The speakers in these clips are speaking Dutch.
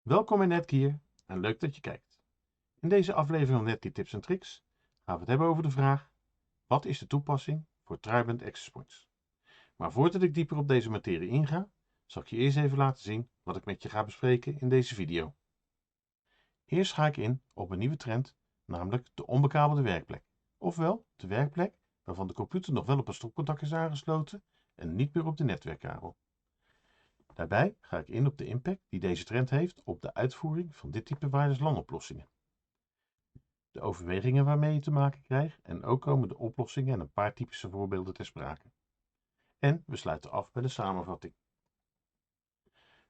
Welkom in Netgear en leuk dat je kijkt. In deze aflevering van Netgear Tips en Tricks gaan we het hebben over de vraag: wat is de toepassing voor Triband Access Points? Maar voordat ik dieper op deze materie inga, zal ik je eerst even laten zien wat ik met je ga bespreken in deze video. Eerst ga ik in op een nieuwe trend, namelijk de onbekabelde werkplek. Ofwel de werkplek waarvan de computer nog wel op een stopcontact is aangesloten en niet meer op de netwerkkabel. Daarbij ga ik in op de impact die deze trend heeft op de uitvoering van dit type wireless LAN-oplossingen. De overwegingen waarmee je te maken krijgt en ook komen de oplossingen en een paar typische voorbeelden ter sprake. En we sluiten af met een samenvatting.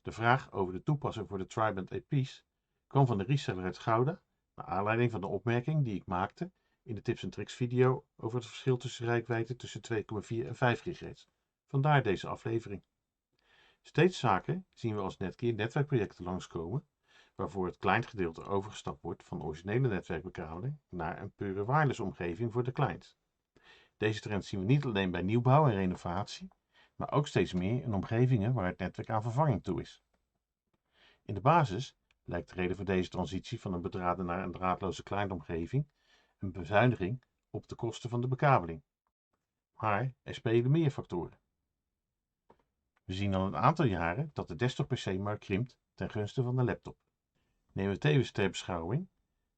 De vraag over de toepassing voor de Triband AP's kwam van de reseller uit Gouda, naar aanleiding van de opmerking die ik maakte in de tips en tricks video over het verschil tussen reikwijdte tussen 2,4 en 5 GHz. Vandaar deze aflevering. Steeds vaker zien we als Netgear netwerkprojecten langskomen waarvoor het clientgedeelte overgestapt wordt van originele netwerkbekabeling naar een pure wireless omgeving voor de client. Deze trend zien we niet alleen bij nieuwbouw en renovatie, maar ook steeds meer in omgevingen waar het netwerk aan vervanging toe is. In de basis lijkt de reden voor deze transitie van een bedraden naar een draadloze clientomgeving een bezuiniging op de kosten van de bekabeling. Maar er spelen meer factoren. We zien al een aantal jaren dat de desktop-PC-markt krimpt ten gunste van de laptop. Nemen we tevens ter beschouwing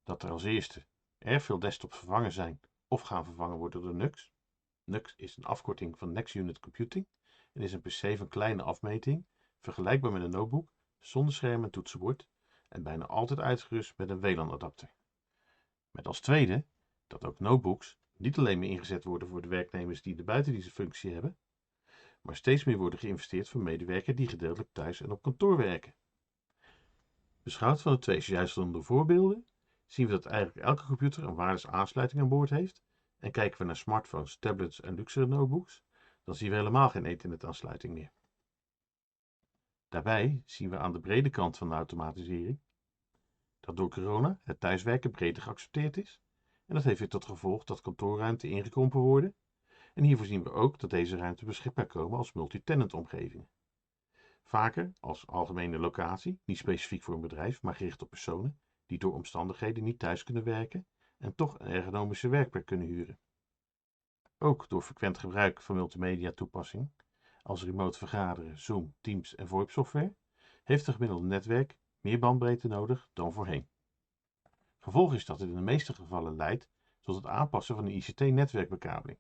dat er als eerste erg veel desktops vervangen zijn of gaan vervangen worden door NUCs. NUC is een afkorting van Next Unit Computing en is een PC van kleine afmeting, vergelijkbaar met een notebook, zonder scherm en toetsenbord en bijna altijd uitgerust met een WLAN-adapter. Met als tweede dat ook notebooks niet alleen meer ingezet worden voor de werknemers die de buitendienstenfunctie hebben, maar steeds meer worden geïnvesteerd voor medewerkers die gedeeltelijk thuis en op kantoor werken. Beschouwd van de twee zojuist genoemde voorbeelden zien we dat eigenlijk elke computer een wireless aansluiting aan boord heeft en kijken we naar smartphones, tablets en luxere notebooks, dan zien we helemaal geen ethernet-aansluiting meer. Daarbij zien we aan de brede kant van de automatisering dat door corona het thuiswerken breder geaccepteerd is en dat heeft weer tot gevolg dat kantoorruimte ingekrompen worden en hiervoor zien we ook dat deze ruimte beschikbaar komen als multi-tenant omgevingen. Vaker als algemene locatie, niet specifiek voor een bedrijf, maar gericht op personen die door omstandigheden niet thuis kunnen werken en toch een ergonomische werkplek kunnen huren. Ook door frequent gebruik van multimedia toepassingen als remote vergaderen, Zoom, Teams en VoIP software heeft het gemiddelde netwerk meer bandbreedte nodig dan voorheen. Gevolg is dat dit in de meeste gevallen leidt tot het aanpassen van de ICT-netwerkbekabeling.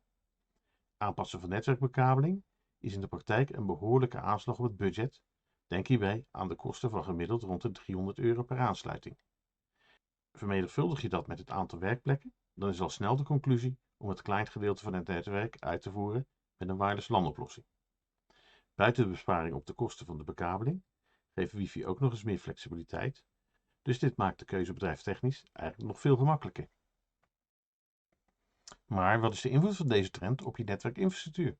Aanpassen van netwerkbekabeling is in de praktijk een behoorlijke aanslag op het budget. Denk hierbij aan de kosten van gemiddeld rond de €300 per aansluiting. Vermenigvuldig je dat met het aantal werkplekken, dan is al snel de conclusie om het clientgedeelte van het netwerk uit te voeren met een wireless LAN-oplossing. Buiten de besparing op de kosten van de bekabeling geeft wifi ook nog eens meer flexibiliteit, dus dit maakt de keuze bedrijfstechnisch eigenlijk nog veel gemakkelijker. Maar wat is de invloed van deze trend op je netwerkinfrastructuur?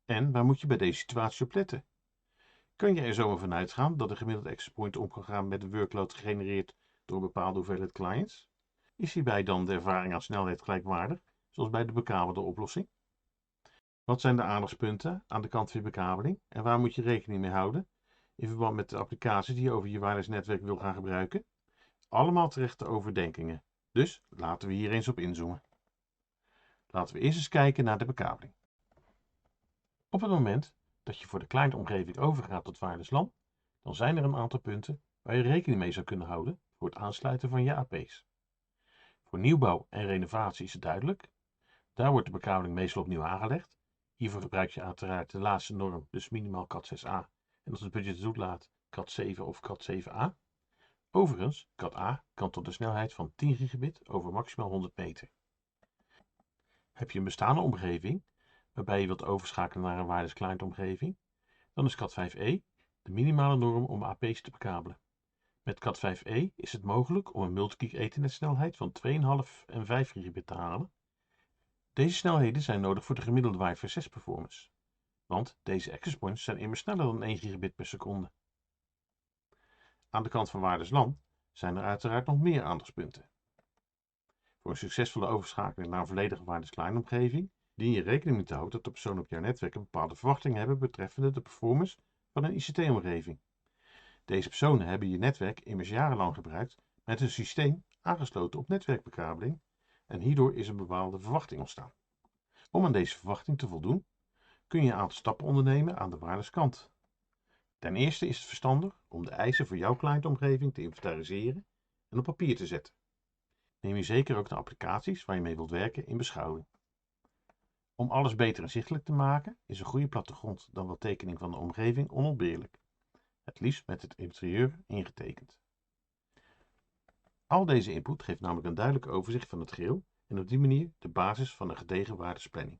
En waar moet je bij deze situatie op letten? Kun je er zomaar van uitgaan dat de gemiddelde access point om kan gaan met de workload gegenereerd door een bepaalde hoeveelheid clients? Is hierbij dan de ervaring aan snelheid gelijkwaardig, zoals bij de bekabelde oplossing? Wat zijn de aandachtspunten aan de kant van je bekabeling en waar moet je rekening mee houden in verband met de applicaties die je over je wireless netwerk wil gaan gebruiken? Allemaal terechte overdenkingen, dus laten we hier eens op inzoomen. Laten we eerst eens kijken naar de bekabeling. Op het moment dat je voor de clientomgeving overgaat tot wireless LAN, dan zijn er een aantal punten waar je rekening mee zou kunnen houden voor het aansluiten van je AP's. Voor nieuwbouw en renovatie is het duidelijk. Daar wordt de bekabeling meestal opnieuw aangelegd. Hiervoor gebruik je uiteraard de laatste norm, dus minimaal Cat6a en als het budget het toelaat Cat7 of Cat7a. Overigens, Cat-A kan tot een snelheid van 10 gigabit over maximaal 100 meter. Heb je een bestaande omgeving waarbij je wilt overschakelen naar een wireless client omgeving, dan is Cat5e de minimale norm om AP's te bekabelen. Met Cat5e is het mogelijk om een multi-gig ethernet snelheid van 2,5 en 5 gigabit te halen. Deze snelheden zijn nodig voor de gemiddelde Wi-Fi 6 performance, want deze access points zijn immers sneller dan 1 gigabit per seconde. Aan de kant van wireless LAN zijn er uiteraard nog meer aandachtspunten. Voor een succesvolle overschakeling naar een volledige wireless client omgeving dien je rekening mee te houden dat de personen op jouw netwerk een bepaalde verwachting hebben betreffende de performance van een ICT-omgeving. Deze personen hebben je netwerk immers jarenlang gebruikt met een systeem aangesloten op netwerkbekabeling en hierdoor is een bepaalde verwachting ontstaan. Om aan deze verwachting te voldoen, kun je een aantal stappen ondernemen aan de wireless kant. Ten eerste is het verstandig om de eisen voor jouw clientomgeving te inventariseren en op papier te zetten. Neem je zeker ook de applicaties waar je mee wilt werken in beschouwing. Om alles beter inzichtelijk te maken is een goede plattegrond dan wel tekening van de omgeving onontbeerlijk. Het liefst met het interieur ingetekend. Al deze input geeft namelijk een duidelijk overzicht van het geheel en op die manier de basis van een gedegen waardesplanning.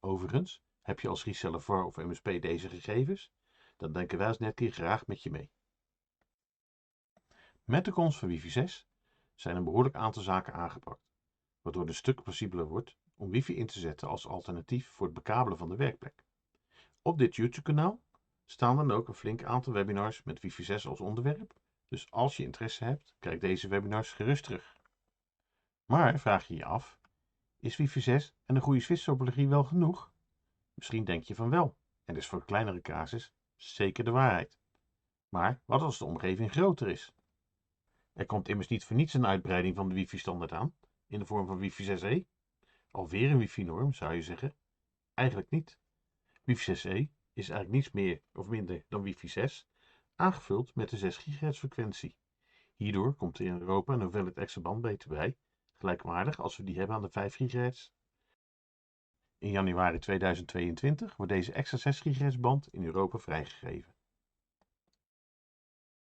Overigens, heb je als reseller VAR of MSP deze gegevens, dan denken wij als Netgear graag met je mee. Met de komst van wifi 6 zijn een behoorlijk aantal zaken aangepakt, waardoor het een stuk plausiebeler wordt om wifi in te zetten als alternatief voor het bekabelen van de werkplek. Op dit YouTube-kanaal staan dan ook een flink aantal webinars met wifi 6 als onderwerp, dus als je interesse hebt, kijk deze webinars gerust terug. Maar vraag je je af, is wifi 6 en een goede switchtopologie wel genoeg? Misschien denk je van wel, en is voor een kleinere casus zeker de waarheid. Maar wat als de omgeving groter is? Er komt immers niet voor niets een uitbreiding van de wifi-standaard aan, in de vorm van wifi 6E. Alweer een wifi-norm, zou je zeggen? Eigenlijk niet. Wifi 6E is eigenlijk niets meer of minder dan wifi 6, aangevuld met de 6 GHz frequentie. Hierdoor komt er in Europa een hoeveelheid extra bandbreedte bij, gelijkwaardig als we die hebben aan de 5 GHz. In januari 2022 wordt deze extra 6 GHz band in Europa vrijgegeven.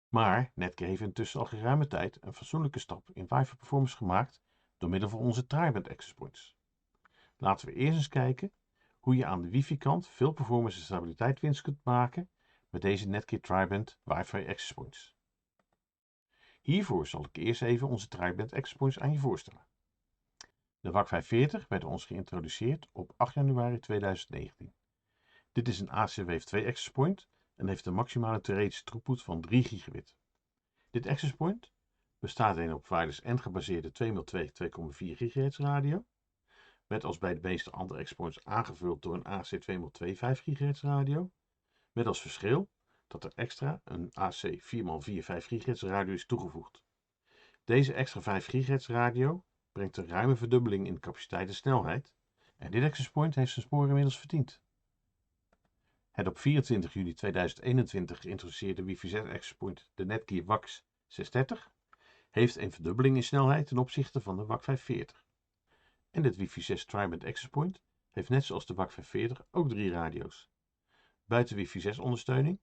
Maar Netgear heeft intussen al geruime tijd een fatsoenlijke stap in wifi performance gemaakt door middel van onze tri-band access points. Laten we eerst eens kijken hoe je aan de wifi kant veel performance en stabiliteit winst kunt maken met deze Netgear tri-band wifi access points. Hiervoor zal ik eerst even onze tri-band access points aan je voorstellen. De WAC 540 werd ons geïntroduceerd op 8 januari 2019. Dit is een AC-Wave 2 access point en heeft een maximale theoretische throughput van 3 gigabit. Dit access point bestaat alleen op wireless en gebaseerde 2x2 2,4 GHz radio, met als bij de meeste andere access points aangevuld door een AC 2x2 5 GHz radio, met als verschil dat er extra een AC 4x4 5 GHz radio is toegevoegd. Deze extra 5 GHz radio brengt een ruime verdubbeling in de capaciteit en snelheid en dit access point heeft zijn spoor inmiddels verdiend. Het op 24 juli 2021 geïntroduceerde wifi 6 access point, de Netgear WAX 630, heeft een verdubbeling in snelheid ten opzichte van de WAC 540. En dit wifi 6 tri-band access point heeft net zoals de WAC 540 ook 3 radio's. Buiten wifi 6 ondersteuning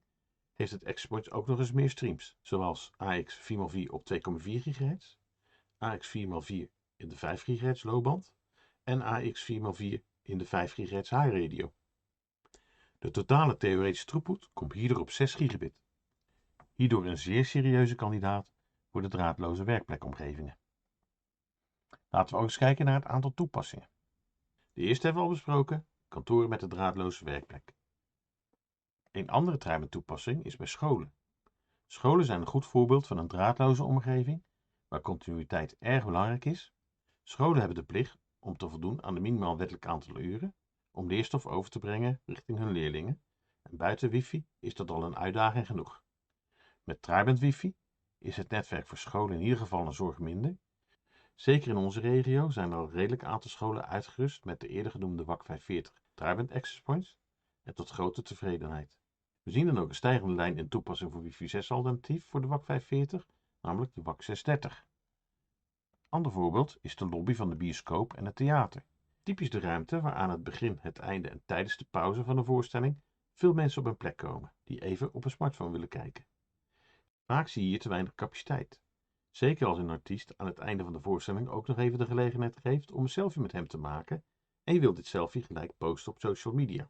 heeft het access point ook nog eens meer streams, zoals AX 4x4 op 2,4 GHz, AX 4x4 in de 5 GHz lowband en AX 4x4 in de 5 GHz high radio. De totale theoretische throughput komt hierdoor op 6 gigabit. Hierdoor een zeer serieuze kandidaat voor de draadloze werkplekomgevingen. Laten we ook eens kijken naar het aantal toepassingen. De eerste hebben we al besproken, kantoren met een draadloze werkplek. Een andere tri-band toepassing is bij scholen. Scholen zijn een goed voorbeeld van een draadloze omgeving waar continuïteit erg belangrijk is. Scholen hebben de plicht om te voldoen aan de minimaal wettelijk aantal uren om leerstof over te brengen richting hun leerlingen. En buiten wifi is dat al een uitdaging genoeg. Met tri-band wifi is het netwerk voor scholen in ieder geval een zorg minder. Zeker in onze regio zijn er al een redelijk aantal scholen uitgerust met de eerder genoemde WAC 540 tri-band access points en tot grote tevredenheid. We zien dan ook een stijgende lijn in toepassing voor wifi 6 alternatief voor de WAC 540, namelijk de WAC 630. Ander voorbeeld is de lobby van de bioscoop en het theater. Typisch de ruimte waar aan het begin, het einde en tijdens de pauze van een voorstelling veel mensen op een plek komen die even op een smartphone willen kijken. Vaak zie je hier te weinig capaciteit. Zeker als een artiest aan het einde van de voorstelling ook nog even de gelegenheid geeft om een selfie met hem te maken en je wilt dit selfie gelijk posten op social media.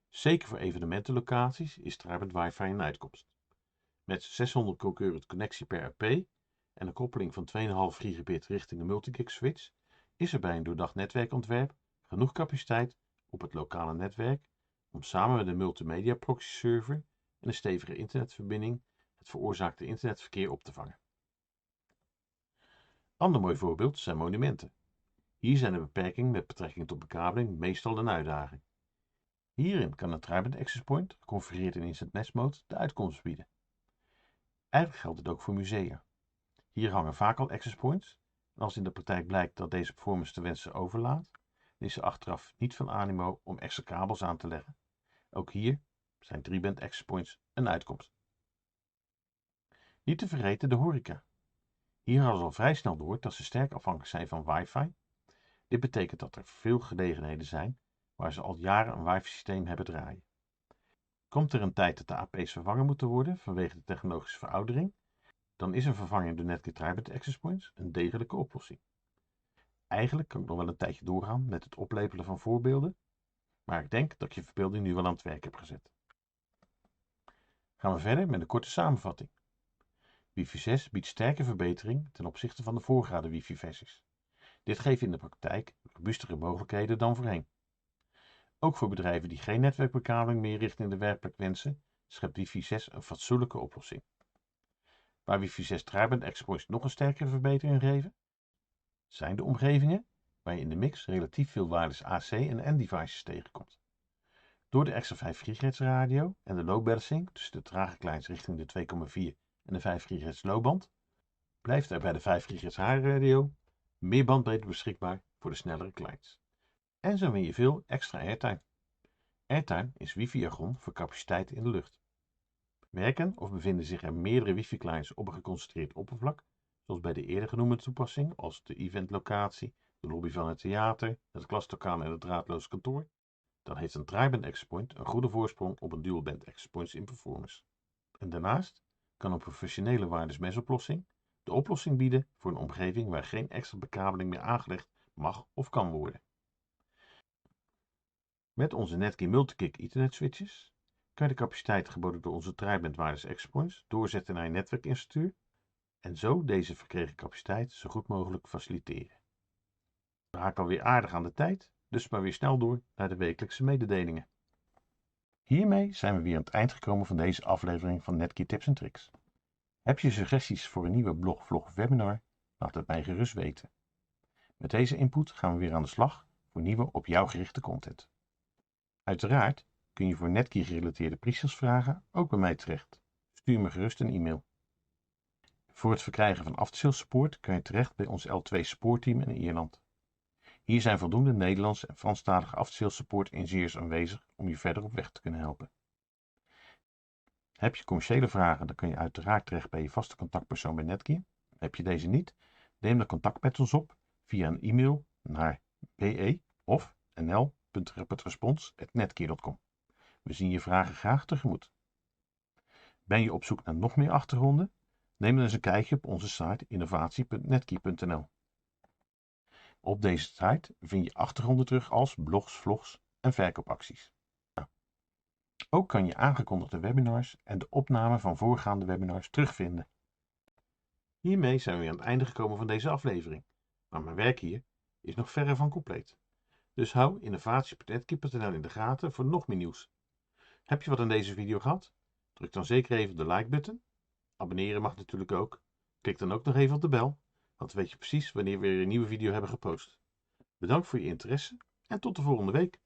Zeker voor evenementenlocaties is tri-band wifi een uitkomst. Met 600 concurrent connectie per AP en een koppeling van 2,5 gigabit richting een multigig switch is er bij een doordacht netwerkontwerp genoeg capaciteit op het lokale netwerk om samen met een multimedia proxy server en een stevige internetverbinding het veroorzaakte internetverkeer op te vangen. Ander mooi voorbeeld zijn monumenten. Hier zijn de beperkingen met betrekking tot bekabeling meestal een uitdaging. Hierin kan een Triband Access Point, geconfigureerd in Instant Mesh Mode, de uitkomst bieden. Eigenlijk geldt het ook voor musea. Hier hangen vaak al access points en als in de praktijk blijkt dat deze performance te wensen overlaat, dan is er achteraf niet van animo om extra kabels aan te leggen. Ook hier zijn 3-band access points een uitkomst. Niet te vergeten de horeca. Hier hadden ze al vrij snel door dat ze sterk afhankelijk zijn van wifi. Dit betekent dat er veel gelegenheden zijn waar ze al jaren een wifi-systeem hebben draaien. Komt er een tijd dat de AP's vervangen moeten worden vanwege de technologische veroudering, dan is een vervanging door Netgear Triband Access Points een degelijke oplossing. Eigenlijk kan ik nog wel een tijdje doorgaan met het oplepelen van voorbeelden, maar ik denk dat ik je verbeelding nu wel aan het werk heb gezet. Gaan we verder met een korte samenvatting. Wi-Fi 6 biedt sterke verbetering ten opzichte van de voorgaande Wi-Fi-versies. Dit geeft in de praktijk robuustere mogelijkheden dan voorheen. Ook voor bedrijven die geen netwerkbekabeling meer richting de werkplek wensen, schept Wi-Fi 6 een fatsoenlijke oplossing. Waar Wi-Fi 6 Triband Access Points nog een sterkere verbetering geven, zijn de omgevingen waar je in de mix relatief veel wireless AC en N-devices tegenkomt. Door de extra 5 GHz radio en de low balancing tussen de trage clients richting de 2,4 en de 5 GHz lowband, blijft er bij de 5 GHz radio meer bandbreedte beschikbaar voor de snellere clients. En zo win je veel extra airtime. Airtime is wifi-jargon voor capaciteit in de lucht. Werken of bevinden zich er meerdere wifi-clients op een geconcentreerd oppervlak, zoals bij de eerder genoemde toepassing als de eventlocatie, de lobby van het theater, het klaslokaal en het draadloze kantoor, dan heeft een Triband Access Point een goede voorsprong op een dual band access points in performance. En daarnaast kan een professionele wireless mesh oplossing de oplossing bieden voor een omgeving waar geen extra bekabeling meer aangelegd mag of kan worden. Met onze Netgear Multikick Ethernet switches kan je de capaciteit geboden door onze Triband wireless access points doorzetten naar je netwerkinfrastructuur en zo deze verkregen capaciteit zo goed mogelijk faciliteren. We haken alweer aardig aan de tijd, dus maar weer snel door naar de wekelijkse mededelingen. Hiermee zijn we weer aan het eind gekomen van deze aflevering van Netgear Tips en Tricks. Heb je suggesties voor een nieuwe blog, vlog of webinar? Laat het mij gerust weten. Met deze input gaan we weer aan de slag voor nieuwe op jou gerichte content. Uiteraard kun je voor Netgear gerelateerde pre-sales vragen ook bij mij terecht. Stuur me gerust een e-mail. Voor het verkrijgen van aftersales support kan je terecht bij ons L2 supportteam in Ierland. Hier zijn voldoende Nederlands en Franstalige aftersales support engineers aanwezig om je verder op weg te kunnen helpen. Heb je commerciële vragen, dan kun je uiteraard terecht bij je vaste contactpersoon bij Netgear. Heb je deze niet, neem dan contact met ons op via een e-mail naar be of nl.rapidresponse@netgear.com. We zien je vragen graag tegemoet. Ben je op zoek naar nog meer achtergronden? Neem dan eens een kijkje op onze site innovatie.netgear.nl. Op deze site vind je achtergronden terug als blogs, vlogs en verkoopacties. Ook kan je aangekondigde webinars en de opname van voorgaande webinars terugvinden. Hiermee zijn we weer aan het einde gekomen van deze aflevering, maar mijn werk hier is nog verre van compleet. Dus hou innovatie.netgear.nl in de gaten voor nog meer nieuws. Heb je wat aan deze video gehad? Druk dan zeker even op de like-button. Abonneren mag natuurlijk ook. Klik dan ook nog even op de bel, want dan weet je precies wanneer we weer een nieuwe video hebben gepost. Bedankt voor je interesse en tot de volgende week.